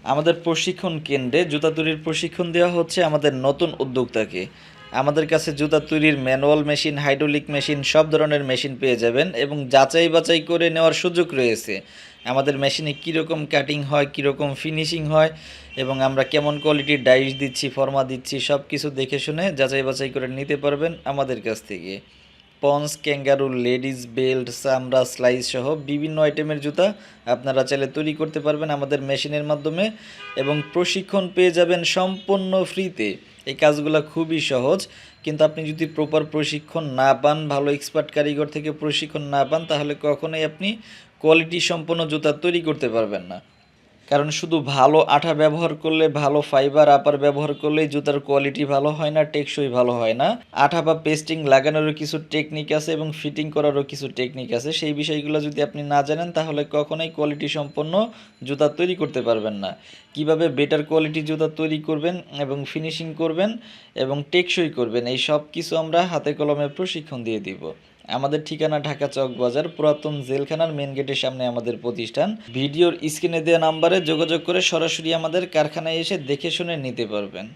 আমাদের প্রশিক্ষণ কেন্দ্রে জুতা তৈরির প্রশিক্ষণ দেওয়া হচ্ছে আমাদের নতুন উদ্যোক্তাকে। আমাদের কাছে জুতা তৈরির ম্যানুয়াল মেশিন, হাইড্রোলিক মেশিন সব ধরনের মেশিন পেয়ে যাবেন এবং যাচাই বাছাই করে নেওয়ার সুযোগ রয়েছে। আমাদের মেশিনে কীরকম কাটিং হয়, কীরকম ফিনিশিং হয় এবং আমরা কেমন কোয়ালিটির ডাইস দিচ্ছি, ফর্মা দিচ্ছি সব কিছু দেখে শুনে যাচাই বাছাই করে নিতে পারবেন আমাদের কাছ থেকে। পন্স, ক্যাঙ্গারু, লেডিস বেল্ট, চামড়া, স্লাইস সহ বিভিন্ন আইটেমের জুতা আপনারা চাইলে তৈরি করতে পারবেন আমাদের মেশিনের মাধ্যমে এবং প্রশিক্ষণ পেয়ে যাবেন সম্পূর্ণ ফ্রিতে। এই কাজগুলো খুবই সহজ, কিন্তু আপনি যদি প্রপার প্রশিক্ষণ না পান, ভালো এক্সপার্ট কারিগর থেকে প্রশিক্ষণ না পান, তাহলে কখনোই আপনি কোয়ালিটি সম্পন্ন জুতা তৈরি করতে পারবেন না। কারণ শুধু ভালো আঠা ব্যবহার করলে, ভালো ফাইবার আপার ব্যবহার করলেই জুতার কোয়ালিটি ভালো হয় না, টেকসই ভালো হয় না। আঠা বা পেস্টিং লাগানোরও কিছু টেকনিক আছে এবং ফিটিং করারও কিছু টেকনিক আছে। সেই বিষয়গুলো যদি আপনি না জানেন তাহলে কখনোই কোয়ালিটি সম্পন্ন জুতা তৈরি করতে পারবেন না। কিভাবে বেটার কোয়ালিটি জুতা তৈরি করবেন এবং ফিনিশিং করবেন এবং টেকসই করবেন, এই সব কিছু আমরা হাতে কলমে প্রশিক্ষণ দিয়ে দিব। আমাদের ঠিকানা ঢাকা চকবাজার, পুরাতন জেলখানার মেন গেটের সামনে আমাদের প্রতিষ্ঠান। ভিডিওর স্ক্রিনে দেওয়া নাম্বারে যোগাযোগ করে সরাসরি আমাদের কারখানায় এসে দেখে শুনে নিতে পারবেন।